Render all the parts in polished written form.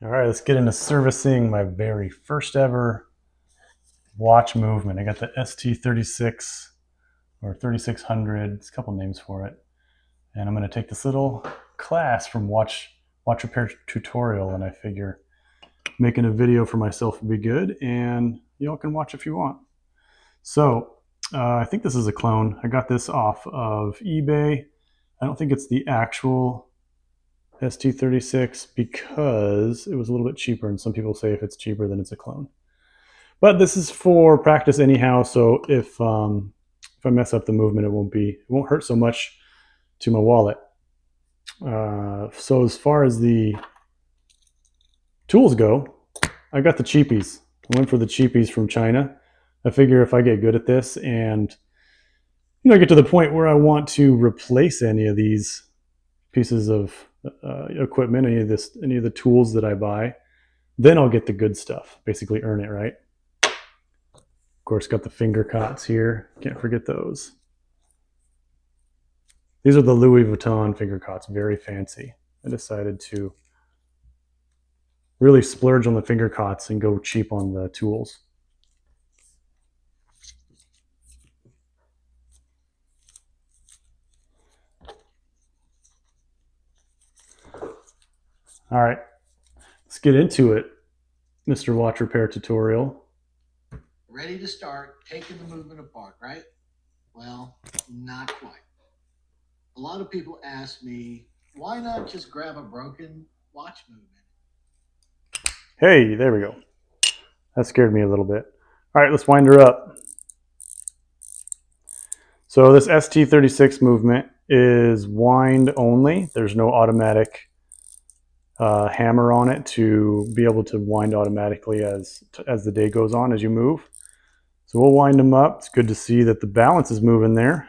All right, let's get into servicing my very first ever watch movement. I got the ST36 or 3600. It's a couple names for it. And I'm going to take this little class from watch repair tutorial, and I figure making a video for myself would be good, and y'all can watch if you want. So I think this is a clone. I got this off of eBay. I don't think it's the actual ST36 because it was a little bit cheaper, and some people say if it's cheaper then it's a clone. But this is for practice anyhow, so if I mess up the movement, it won't hurt so much to my wallet. So as far as the tools go, I got the cheapies. I went for the cheapies from China. I figure if I get good at this and get to the point where I want to replace any of these pieces of equipment, any of the tools that I buy, then I'll get the good stuff. Basically, earn it, right? Of course, got the finger cots here. Can't forget those. These are the Louis Vuitton finger cots, very fancy. I decided to really splurge on the finger cots and go cheap on the tools. All right, let's get into it, Mr. Watch Repair Tutorial. Ready to start taking the movement apart, right? Well, not quite. A lot of people ask me, why not just grab a broken watch movement? Hey, there we go. That scared me a little bit. All right, let's wind her up. So this ST36 movement is wind only. There's no automatic hammer on it to be able to wind automatically as the day goes on, as you move. So we'll wind them up. It's good to see that the balance is moving there.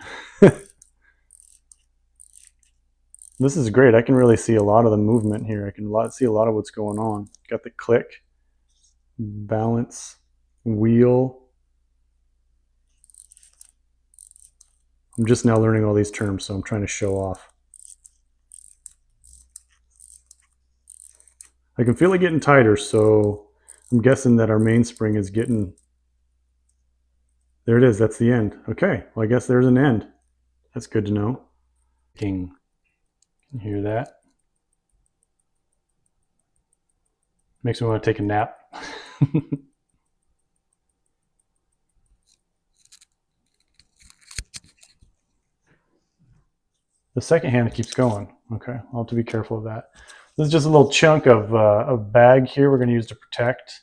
This is great. I can really see a lot of the movement here. I can see a lot of what's going on. Got the click, balance, wheel. I'm just now learning all these terms, so I'm trying to show off. I can feel it getting tighter, so I'm guessing that our mainspring is getting... There it is. That's the end. Okay, well, I guess there's an end. That's good to know. Ding. Can you hear that? Makes me want to take a nap. The second hand keeps going. Okay, I'll have to be careful of that. This is just a little chunk of bag here we're going to use to protect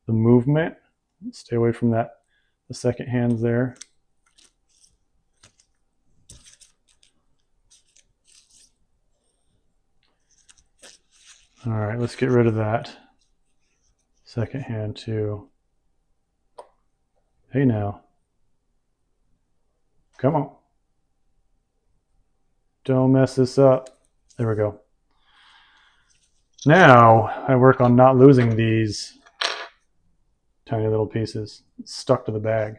the movement. Stay away from that. The second hand's there. All right, let's get rid of that second hand too. Hey now. Come on. Don't mess this up. There we go. Now I work on not losing these tiny little pieces. It's stuck to the bag.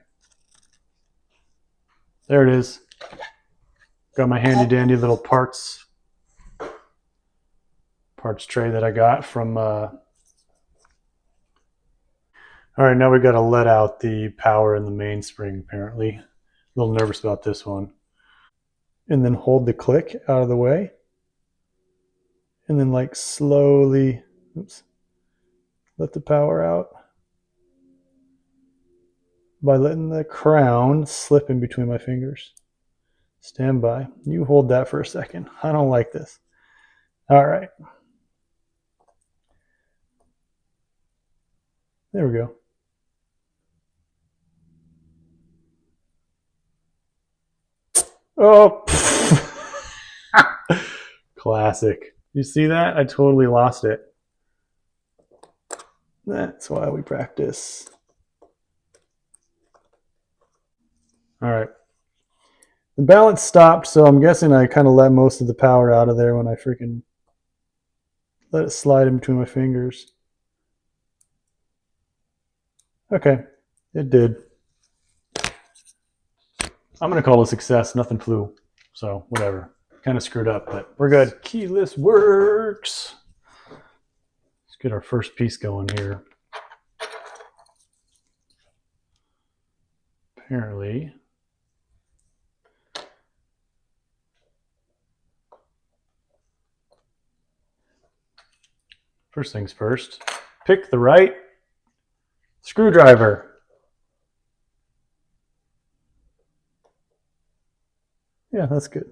There it is. Got my handy dandy little parts tray that I got from all right, now we got to let out the power in the mainspring, apparently. A little nervous about this one. And then hold the click out of the way. And then like slowly, let the power out by letting the crown slip in between my fingers. Stand by. You hold that for a second. I don't like this. All right. There we go. Oh, classic. You see that? I totally lost it. That's why we practice. All right. The balance stopped, so I'm guessing I kind of let most of the power out of there when I freaking let it slide in between my fingers. Okay, it did. I'm going to call it a success. Nothing flew, so whatever. Kind of screwed up, but we're good. Keyless works. get our first piece going here. Apparently, first things first, pick the right screwdriver. Yeah, that's good.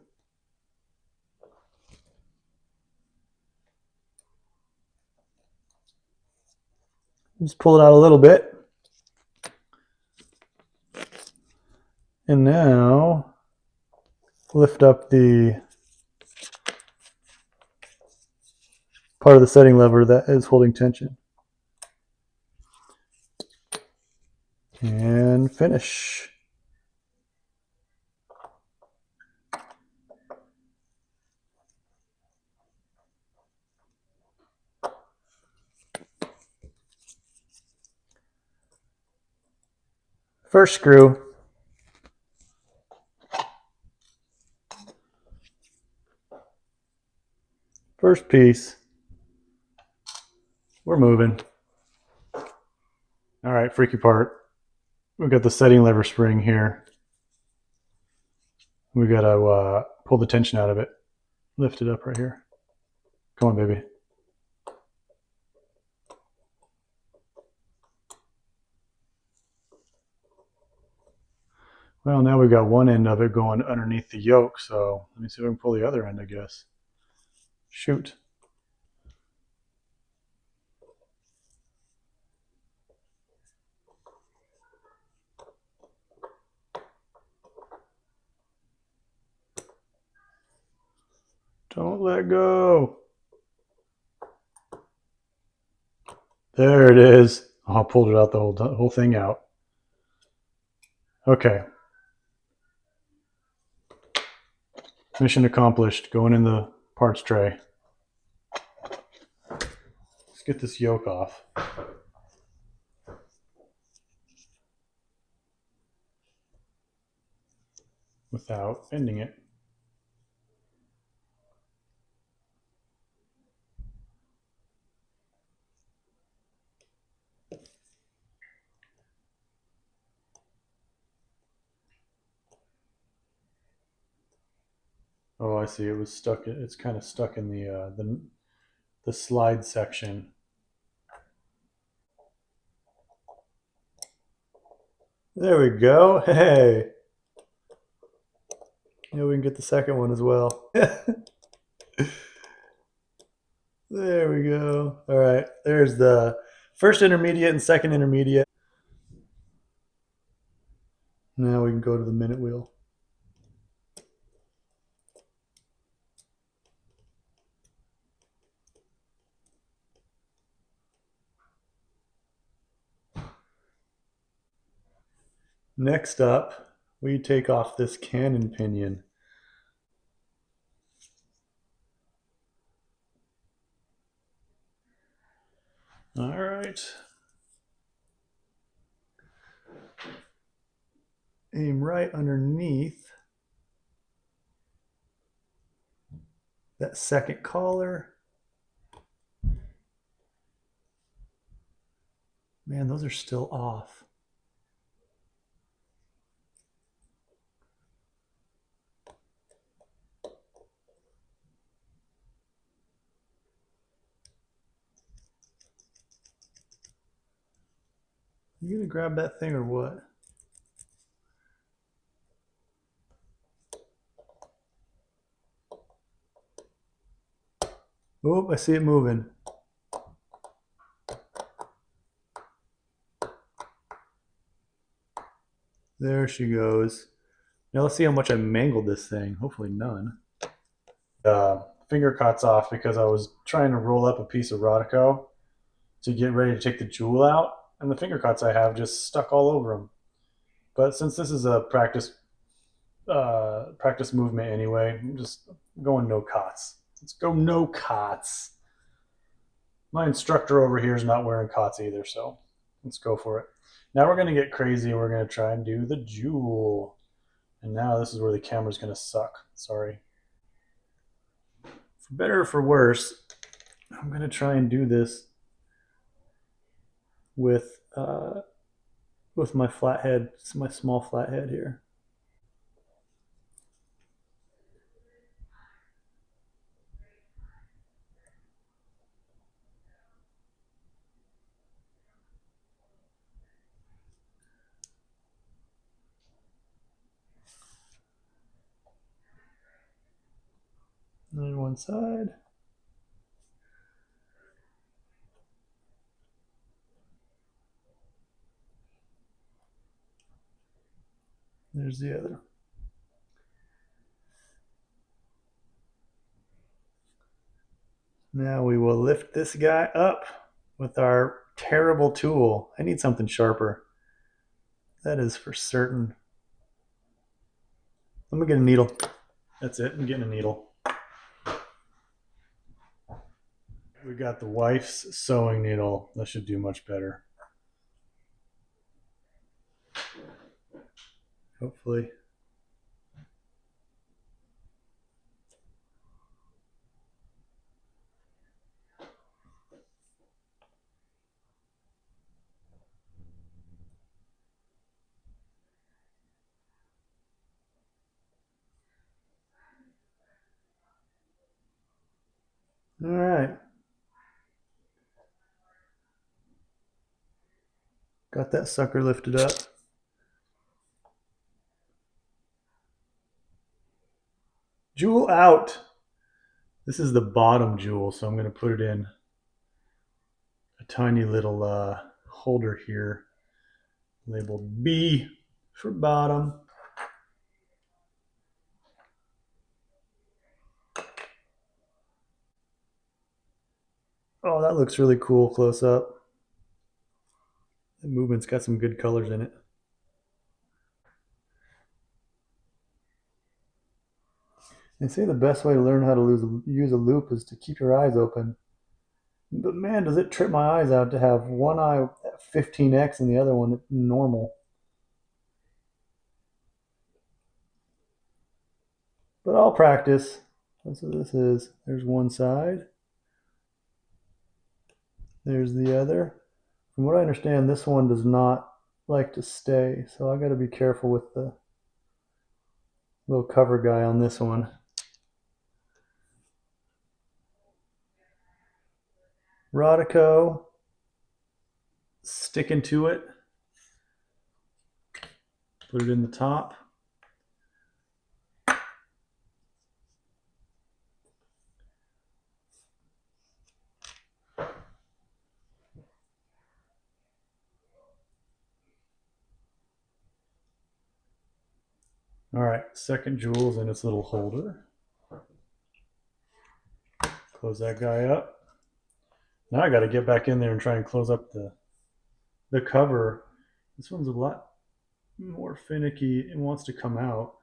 Just pull it out a little bit. And now lift up the part of the setting lever that is holding tension. And finish. First screw. First piece. We're moving. All right, freaky part. We've got the setting lever spring here. We got to pull the tension out of it. Lift it up right here. Come on, baby. Well, now we've got one end of it going underneath the yoke, so let me see if I can pull the other end, I guess. Shoot. Don't let go. There it is. Oh, I pulled it out, the whole thing out. Okay. Mission accomplished. Going in the parts tray. Let's get this yoke off. Without bending it. Oh, I see. It was stuck. It's kind of stuck in the slide section. There we go. Hey. Yeah, we can get the second one as well. There we go. All right. There's the first intermediate and second intermediate. Now we can go to the minute wheel. Next up, we take off this cannon pinion. All right. Aim right underneath that second collar. Man, those are still off. You gonna grab that thing or what? Oh, I see it moving. There she goes. Now let's see how much I mangled this thing. Hopefully none. Finger cuts off because I was trying to roll up a piece of Rodico to get ready to take the jewel out, and the finger cuts I have just stuck all over them. But since this is a practice movement anyway, I'm just going no cots. Let's go no cots. My instructor over here is not wearing cots either, so let's go for it. Now we're going to get crazy. We're going to try and do the jewel. And now this is where the camera's going to suck. Sorry. For better or for worse, I'm going to try and do this with my flathead, my small flathead here. On one side. There's the other. Now we will lift this guy up with our terrible tool. I need something sharper. That is for certain. Let me get a needle. That's it. I'm getting a needle. We got the wife's sewing needle. That should do much better. Hopefully. All right. Got that sucker lifted up. Jewel out. This is the bottom jewel, so I'm going to put it in a tiny little holder here labeled B for bottom. Oh, that looks really cool close up. The movement's got some good colors in it. They say the best way to learn how to use a loop is to keep your eyes open. But man, does it trip my eyes out to have one eye at 15x and the other one at normal. But I'll practice. That's what this is. There's one side. There's the other. From what I understand, this one does not like to stay, so I got to be careful with the little cover guy on this one. Rodico, sticking to it. Put it in the top. All right, second jewel's in its little holder. Close that guy up. Now I got to get back in there and try and close up the cover. This one's a lot more finicky. It wants to come out.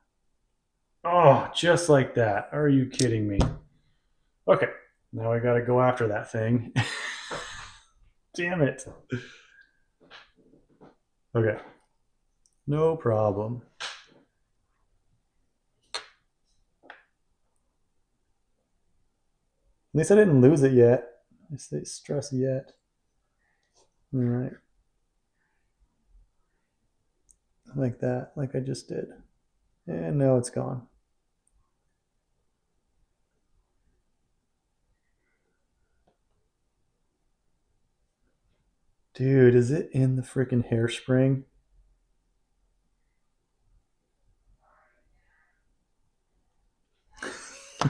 Oh, just like that. Are you kidding me? Okay, now I got to go after that thing. Damn it. Okay, no problem. At least I didn't lose it yet. I say stress yet. All right. Like that, like I just did. And now it's gone. Dude, is it in the freaking hairspring?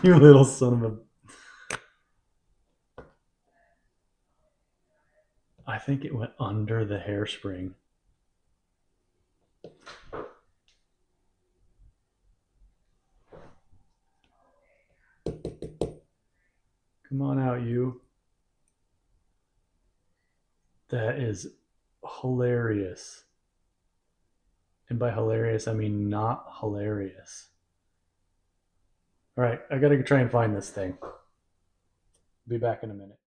You little son of a. I think it went under the hairspring. Come on out, you. That is hilarious. And by hilarious, I mean not hilarious. All right, I gotta try and find this thing. Be back in a minute.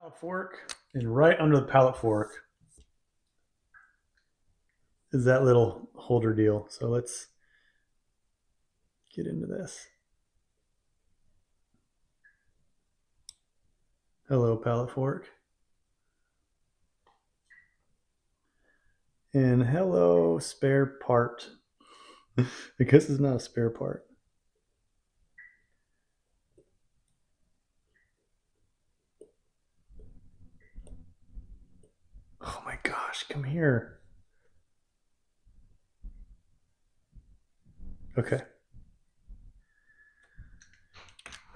Pallet fork, and right under the pallet fork is that little holder deal. So let's get into this. Hello, pallet fork. And hello, spare part. I guess it's not a spare part. Oh my gosh, come here. Okay.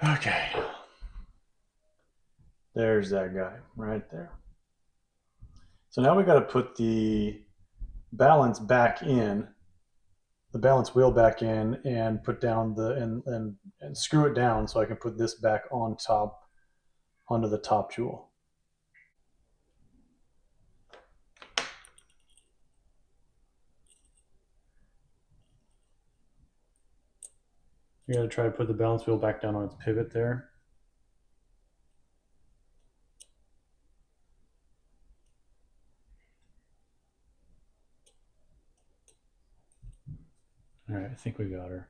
Okay. There's that guy right there. So now we got to put the balance back in, the balance wheel back in, and put down the and screw it down so I can put this back on top onto the top jewel. You got to try to put the balance wheel back down on its pivot there. All right, I think we got her.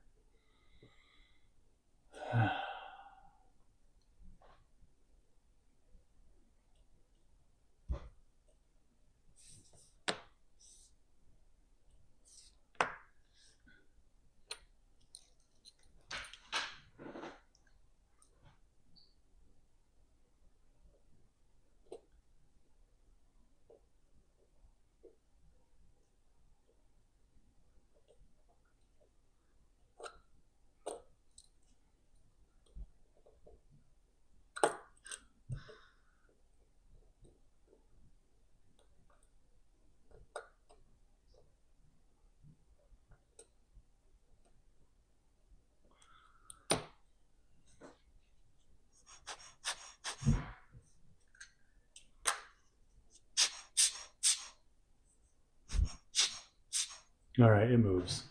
All right, it moves.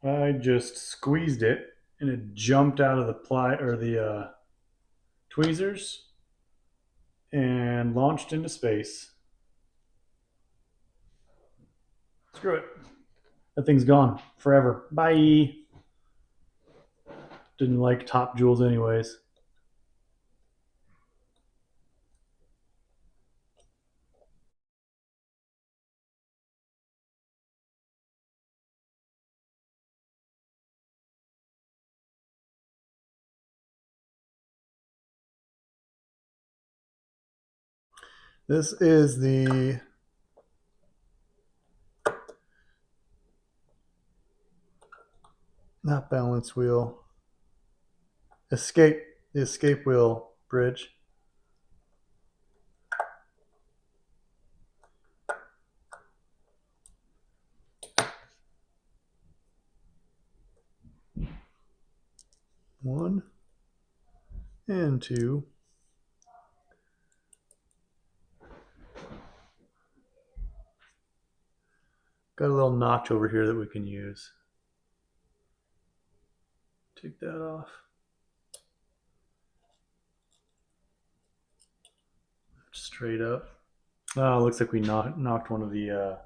I just squeezed it and it jumped out of the ply or the tweezers and launched into space. Screw it. That thing's gone forever. Bye. Didn't like top jewels anyways. This is the not balance wheel. Escape. The escape wheel bridge. One and two. Got a little notch over here that we can use. Take that off. Straight up. Oh, looks like we knocked one of the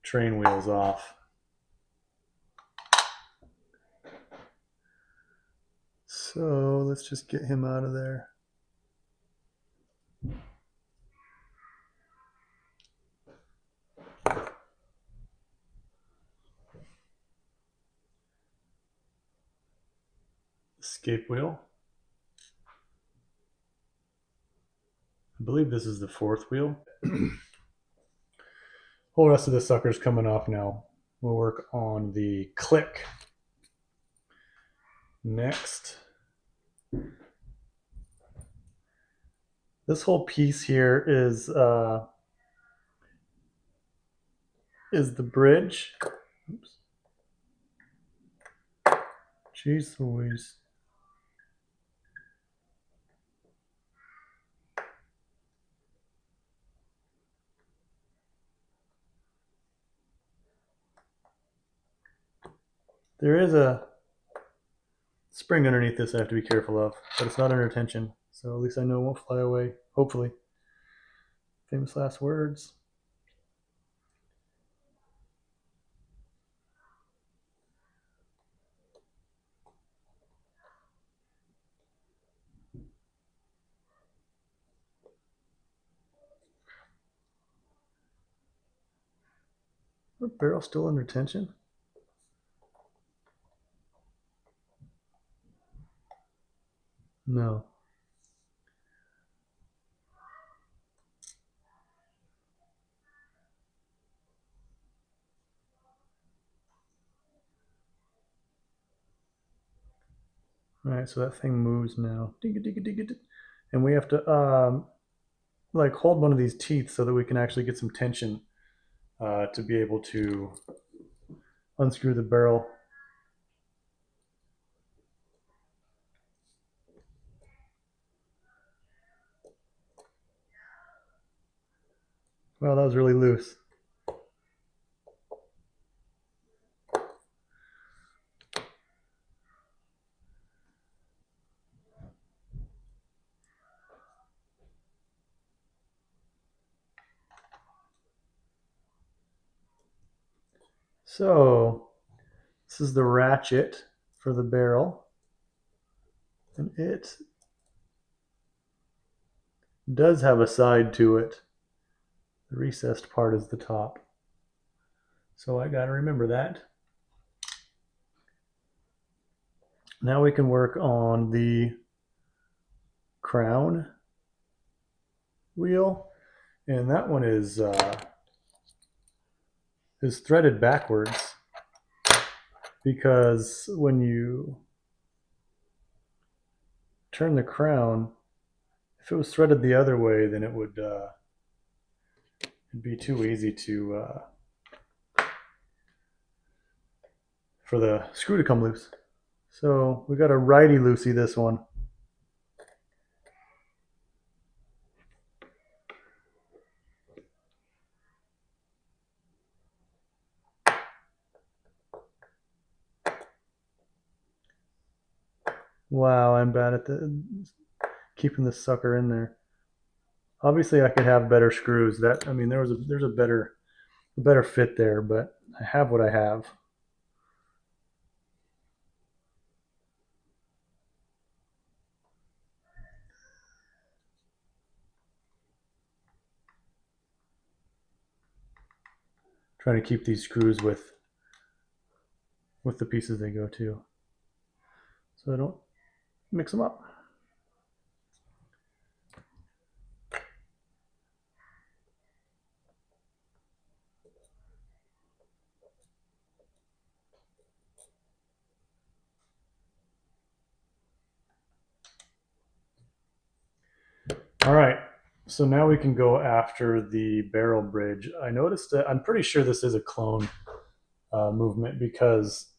train wheels off. So let's just get him out of there. Escape wheel. I believe this is the fourth wheel. Whole rest of the sucker's coming off now. We'll work on the click next. This whole piece here is the bridge. Oops. Jeez Louise. There is a spring underneath this I have to be careful of, but it's not under tension, so at least I know it won't fly away, hopefully. Famous last words. The barrel still under tension? No. All right, so that thing moves now. And we have to like hold one of these teeth so that we can actually get some tension to be able to unscrew the barrel. Wow, that was really loose. So this is the ratchet for the barrel, and it does have a side to it. The recessed part is the top. So I gotta remember that. Now we can work on the crown wheel, and that one is threaded backwards because when you turn the crown, if it was threaded the other way, then it would it'd be too easy to for the screw to come loose. So we got a righty loosey this one. Wow, I'm bad at keeping this sucker in there. Obviously, I could have better screws. That I mean, there's a better fit there, but I have what I have. Trying to keep these screws with the pieces they go to, so I don't mix them up. All right, so now we can go after the barrel bridge. I noticed that I'm pretty sure this is a clone movement because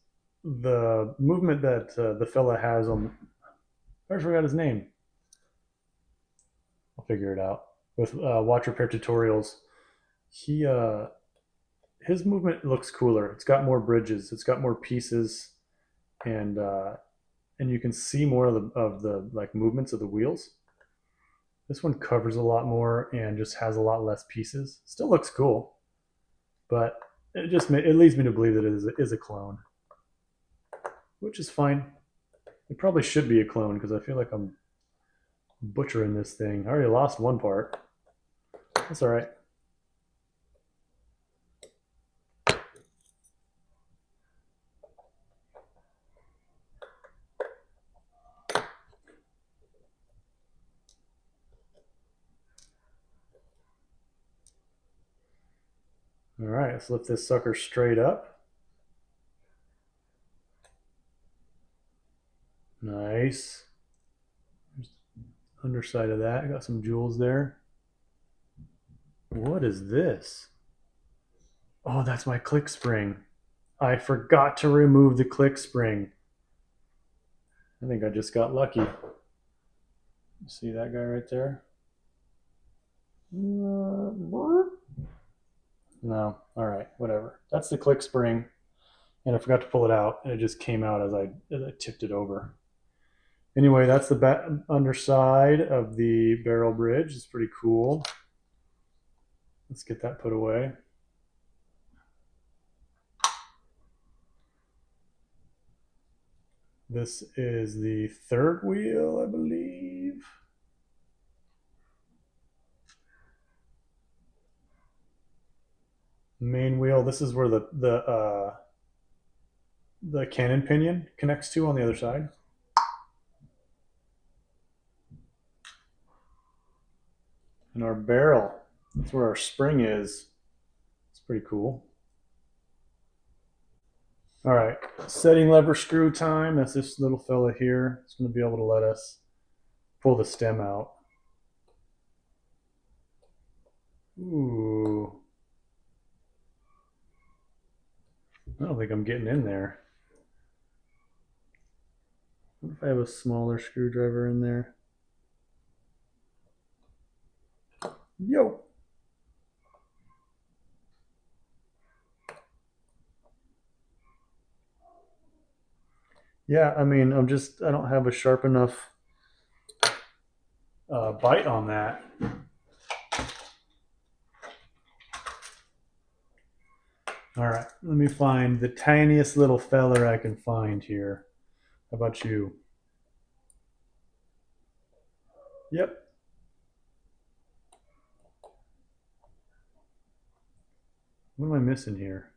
the movement that the fella has on, I forgot his name. I'll figure it out with watch repair tutorials. He his movement looks cooler. It's got more bridges. It's got more pieces, and and you can see more of the like movements of the wheels. This one covers a lot more and just has a lot less pieces. Still looks cool, but it leads me to believe that it is a clone, which is fine. It probably should be a clone because I feel like I'm butchering this thing. I already lost one part. That's all right. All right, let's lift this sucker straight up. Nice. Underside of that, I got some jewels there. What is this? Oh, that's my click spring. I forgot to remove the click spring. I think I just got lucky. See that guy right there? No, all right, whatever. That's the click spring, and I forgot to pull it out, and it just came out as I tipped it over. Anyway, that's the underside of the barrel bridge. It's pretty cool. Let's get that put away. This is the third wheel, I believe. Main wheel. This is where the cannon pinion connects to on the other side. And our barrel. That's where our spring is. It's pretty cool. All right, setting lever screw time. That's this little fella here. It's going to be able to let us pull the stem out. Ooh. I don't think I'm getting in there. What if I have a smaller screwdriver in there? Yo. Yeah, I mean, I don't have a sharp enough bite on that. All right, let me find the tiniest little feller I can find here. How about you? Yep. What am I missing here?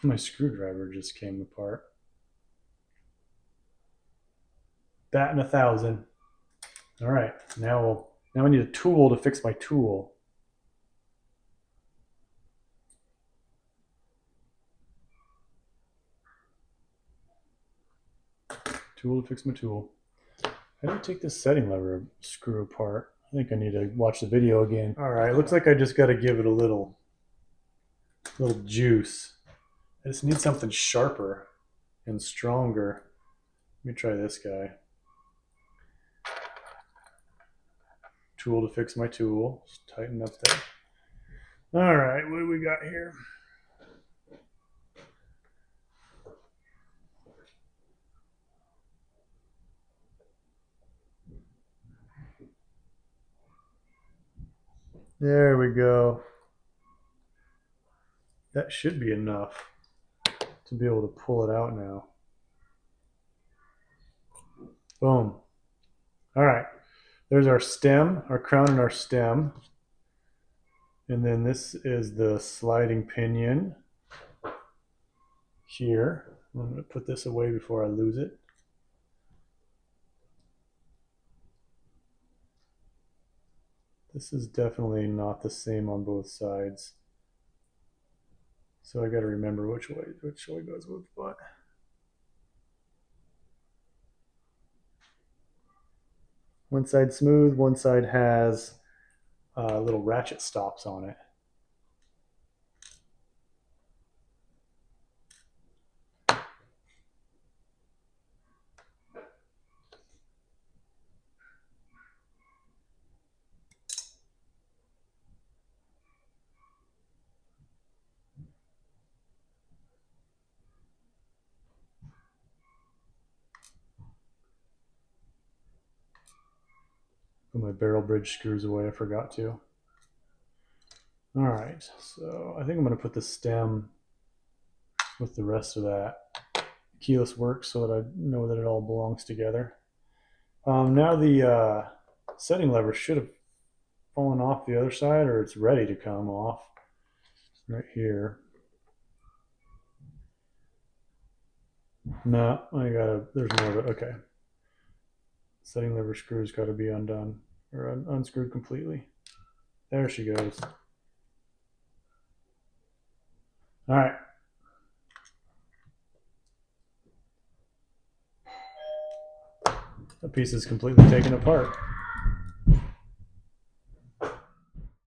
My screwdriver just came apart. Batting 1,000. All right, now I need a tool to fix my tool. Tool to fix my tool. How do I take this setting lever screw apart? I think I need to watch the video again. All right, looks like I just got to give it a little juice. I just need something sharper and stronger. Let me try this guy. Tool to fix my tool. Just tighten up there. All right, what do we got here? There we go. That should be enough to be able to pull it out now. Boom. All right. There's our stem, our crown and our stem. And then this is the sliding pinion here. I'm going to put this away before I lose it. This is definitely not the same on both sides. So I got to remember which way goes with what. One side smooth, one side has little ratchet stops on it. Put my barrel bridge screws away, I forgot to. All right, so I think I'm going to put the stem with the rest of that keyless works so that I know that it all belongs together. Now the setting lever should have fallen off the other side, or it's ready to come off right here. No, there's more of it. Okay. Setting lever screw's got to be undone or unscrewed completely. There she goes. All right. That piece is completely taken apart.